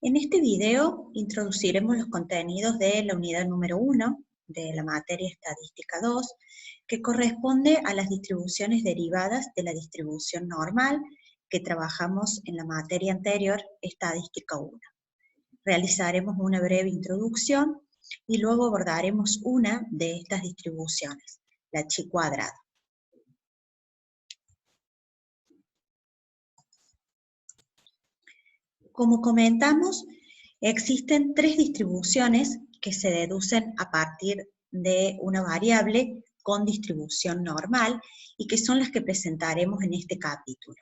En este video introduciremos los contenidos de la unidad número 1 de la materia Estadística 2, que corresponde a las distribuciones derivadas de la distribución normal que trabajamos en la materia anterior, Estadística 1. Realizaremos una breve introducción y luego abordaremos una de estas distribuciones, la chi cuadrada. Como comentamos, existen tres distribuciones que se deducen a partir de una variable con distribución normal y que son las que presentaremos en este capítulo.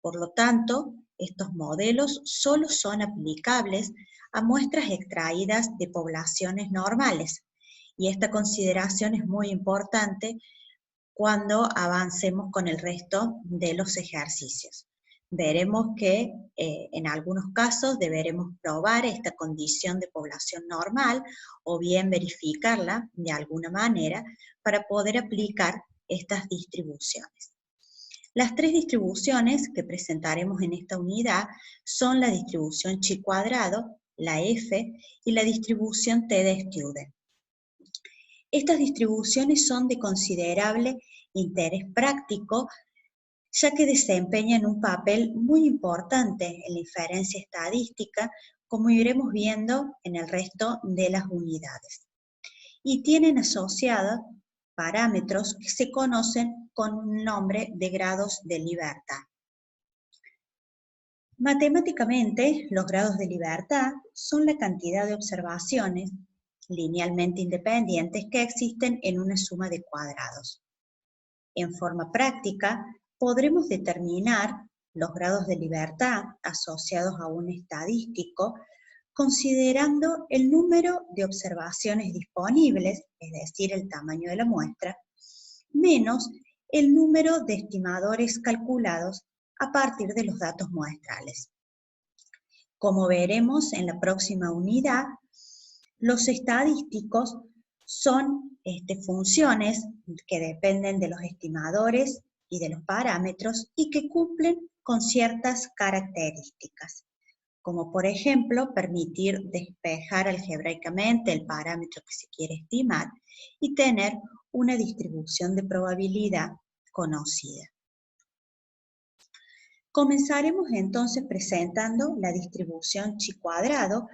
Por lo tanto, estos modelos solo son aplicables a muestras extraídas de poblaciones normales, y esta consideración es muy importante cuando avancemos con el resto de los ejercicios. Veremos que en algunos casos deberemos probar esta condición de población normal o bien verificarla de alguna manera para poder aplicar estas distribuciones. Las tres distribuciones que presentaremos en esta unidad son la distribución chi cuadrado, la F y la distribución T de Student. Estas distribuciones son de considerable interés práctico, ya que desempeñan un papel muy importante en la inferencia estadística, como iremos viendo en el resto de las unidades. Y tienen asociados parámetros que se conocen con un nombre de grados de libertad. Matemáticamente, los grados de libertad son la cantidad de observaciones linealmente independientes que existen en una suma de cuadrados. En forma práctica, podremos determinar los grados de libertad asociados a un estadístico considerando el número de observaciones disponibles, es decir, el tamaño de la muestra, menos el número de estimadores calculados a partir de los datos muestrales. Como veremos en la próxima unidad, los estadísticos son funciones que dependen de los estimadores y de los parámetros y que cumplen con ciertas características, como por ejemplo permitir despejar algebraicamente el parámetro que se quiere estimar y tener una distribución de probabilidad conocida. Comenzaremos entonces presentando la distribución chi cuadrado,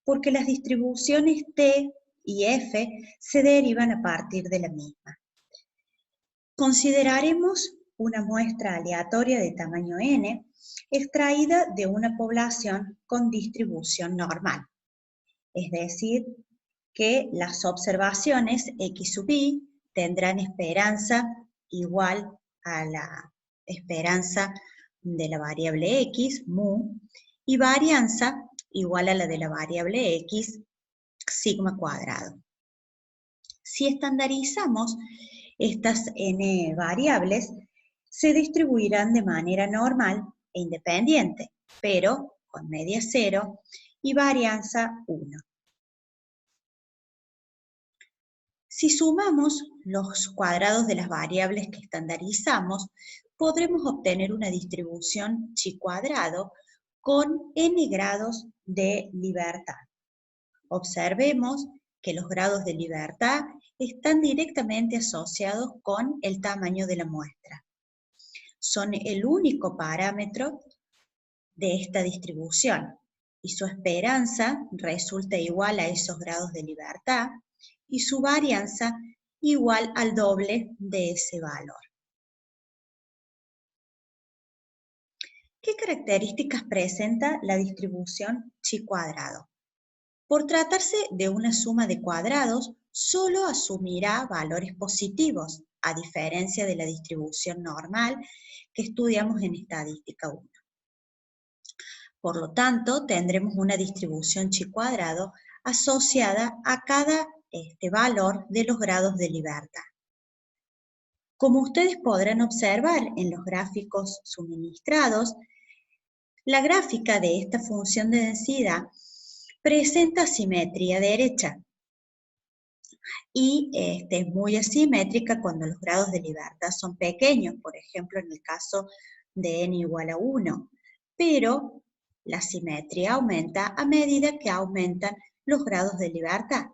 porque las distribuciones T y F se derivan a partir de la misma. Consideraremos una muestra aleatoria de tamaño n, extraída de una población con distribución normal. Es decir, que las observaciones x sub i tendrán esperanza igual a la esperanza de la variable x, mu, y varianza igual a la de la variable x, sigma cuadrado. Si estandarizamos estas n variables, se distribuirán de manera normal e independiente, pero con media 0 y varianza 1. Si sumamos los cuadrados de las variables que estandarizamos, podremos obtener una distribución chi cuadrado con n grados de libertad. Observemos que los grados de libertad están directamente asociados con el tamaño de la muestra. Son el único parámetro de esta distribución y su esperanza resulta igual a esos grados de libertad y su varianza igual al doble de ese valor. ¿Qué características presenta la distribución chi cuadrado? Por tratarse de una suma de cuadrados, solo asumirá valores positivos, a diferencia de la distribución normal que estudiamos en Estadística 1. Por lo tanto, tendremos una distribución chi cuadrado asociada a cada valor de los grados de libertad. Como ustedes podrán observar en los gráficos suministrados, la gráfica de esta función de densidad presenta simetría derecha y es muy asimétrica cuando los grados de libertad son pequeños, por ejemplo en el caso de n igual a 1, pero La simetría aumenta a medida que aumentan los grados de libertad,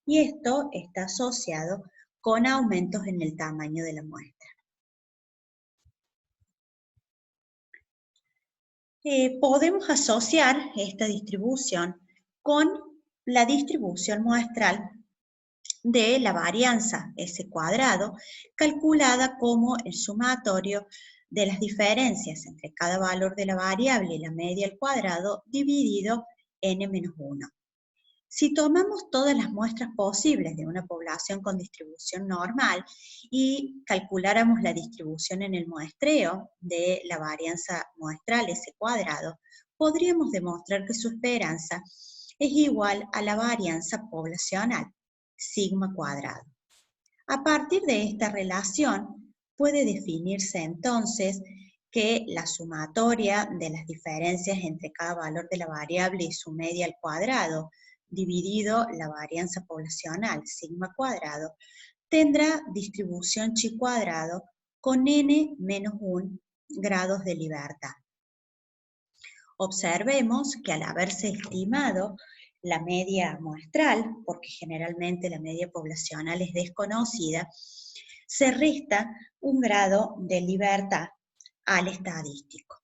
y esto está asociado con aumentos en el tamaño de la muestra. Podemos asociar esta distribución con la distribución muestral de la varianza S cuadrado, calculada como el sumatorio de las diferencias entre cada valor de la variable y la media al cuadrado dividido n-1. Si tomamos todas las muestras posibles de una población con distribución normal y calculáramos la distribución en el muestreo de la varianza muestral S cuadrado, podríamos demostrar que su esperanza es igual a la varianza poblacional, sigma cuadrado. A partir de esta relación, puede definirse entonces que la sumatoria de las diferencias entre cada valor de la variable y su media al cuadrado, dividido la varianza poblacional, sigma cuadrado, tendrá distribución chi cuadrado con n-1 grados de libertad. Observemos que al haberse estimado la media muestral, porque generalmente la media poblacional es desconocida, se resta un grado de libertad al estadístico.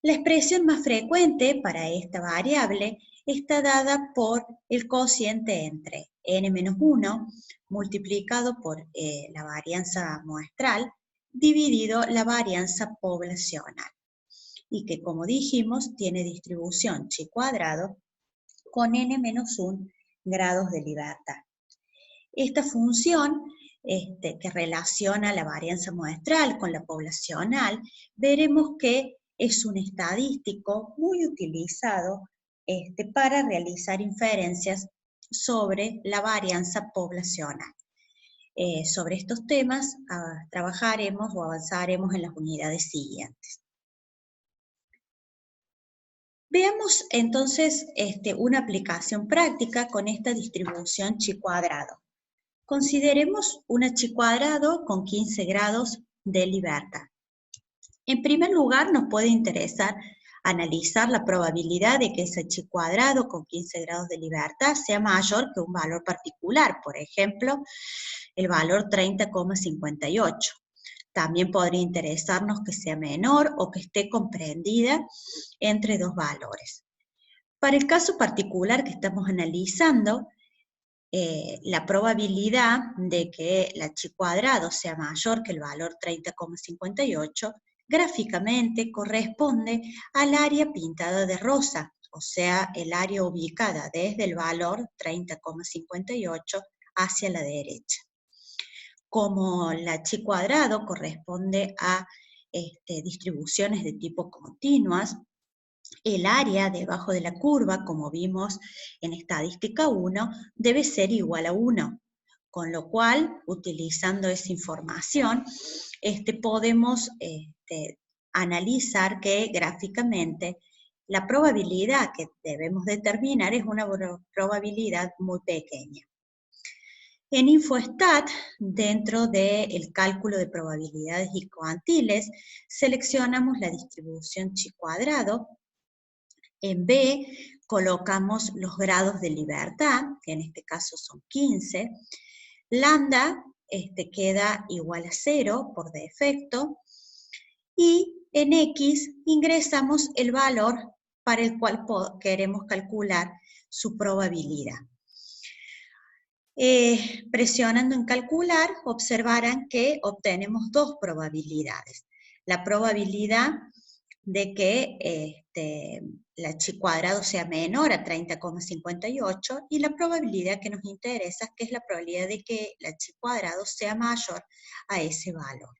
La expresión más frecuente para esta variable está dada por el cociente entre n-1 multiplicado por la varianza muestral dividido la varianza poblacional, y que, como dijimos, tiene distribución chi cuadrado con n-1 grados de libertad. Esta función que relaciona la varianza muestral con la poblacional, veremos que es un estadístico muy utilizado para realizar inferencias sobre la varianza poblacional. Sobre estos temas trabajaremos o avanzaremos en las unidades siguientes. Veamos entonces una aplicación práctica con esta distribución chi cuadrado. Consideremos una chi cuadrado con 15 grados de libertad. En primer lugar, nos puede interesar analizar la probabilidad de que ese chi cuadrado con 15 grados de libertad sea mayor que un valor particular, por ejemplo, el valor 30,58. También podría interesarnos que sea menor o que esté comprendida entre dos valores. Para el caso particular que estamos analizando, la probabilidad de que la chi cuadrado sea mayor que el valor 30,58 gráficamente corresponde al área pintada de rosa, o sea, el área ubicada desde el valor 30,58 hacia la derecha. Como la chi cuadrado corresponde a distribuciones de tipo continuas, el área debajo de la curva, como vimos en estadística 1, debe ser igual a 1, con lo cual, utilizando esa información, podemos analizar que gráficamente la probabilidad que debemos determinar es una probabilidad muy pequeña. En InfoStat, dentro del cálculo de probabilidades y cuantiles, seleccionamos la distribución chi cuadrado. En B colocamos los grados de libertad, que en este caso son 15. Lambda queda igual a 0 por defecto. Y en X ingresamos el valor para el cual queremos calcular su probabilidad. Presionando en calcular, observarán que obtenemos dos probabilidades. La probabilidad de que la chi cuadrado sea menor a 30,58 y la probabilidad que nos interesa, que es la probabilidad de que la chi cuadrado sea mayor a ese valor.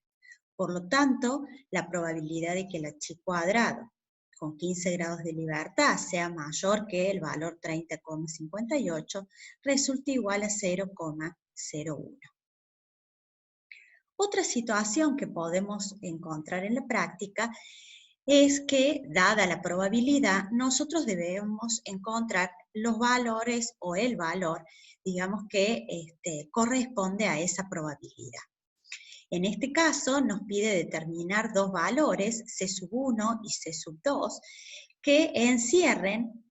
Por lo tanto, la probabilidad de que la chi cuadrado con 15 grados de libertad sea mayor que el valor 30,58 resulta igual a 0,01. Otra situación que podemos encontrar en la práctica es que, dada la probabilidad, nosotros debemos encontrar los valores o el valor, digamos, que corresponde a esa probabilidad. En este caso nos pide determinar dos valores, C sub 1 y C sub 2, que encierren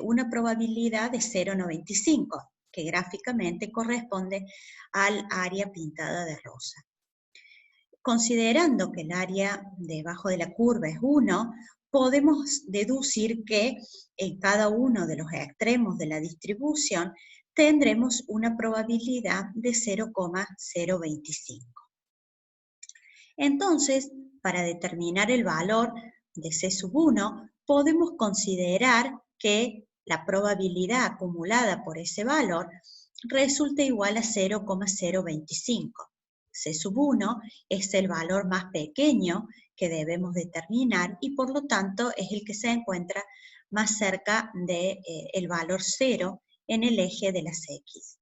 una probabilidad de 0,95, que gráficamente corresponde al área pintada de rosa. Considerando que el área debajo de la curva es 1, podemos deducir que en cada uno de los extremos de la distribución tendremos una probabilidad de 0,025. Entonces, para determinar el valor de C sub 1, podemos considerar que la probabilidad acumulada por ese valor resulta igual a 0,025. C sub 1 es el valor más pequeño que debemos determinar y por lo tanto es el que se encuentra más cerca del valor 0 en el eje de las X.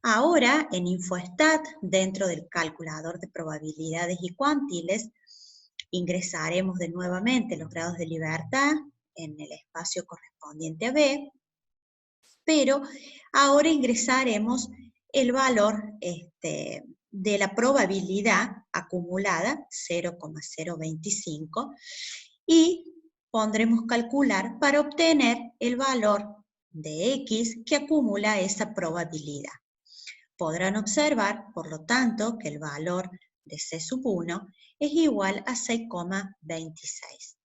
Ahora, en InfoStat, dentro del calculador de probabilidades y cuantiles, ingresaremos nuevamente los grados de libertad en el espacio correspondiente a B, pero ahora ingresaremos el valor de la probabilidad acumulada, 0,025, y pondremos calcular para obtener el valor de X que acumula esa probabilidad. Podrán observar, por lo tanto, que el valor de C sub 1 es igual a 6,26.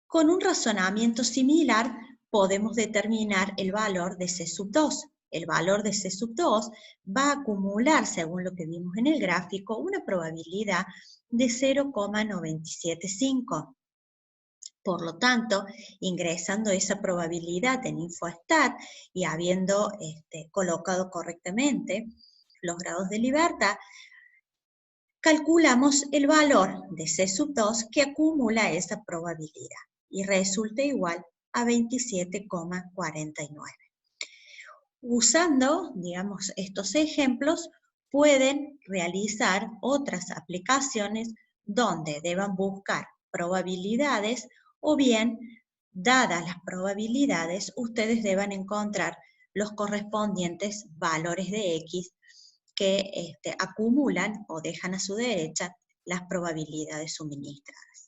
Con un razonamiento similar, podemos determinar el valor de C sub 2. El valor de C sub 2 va a acumular, según lo que vimos en el gráfico, una probabilidad de 0,975. Por lo tanto, ingresando esa probabilidad en InfoStat y habiendo colocado correctamente los grados de libertad, calculamos el valor de C sub 2 que acumula esa probabilidad y resulta igual a 27,49. Usando, digamos, estos ejemplos, pueden realizar otras aplicaciones donde deban buscar probabilidades o bien, dadas las probabilidades, ustedes deban encontrar los correspondientes valores de X que acumulan o dejan a su derecha las probabilidades suministradas.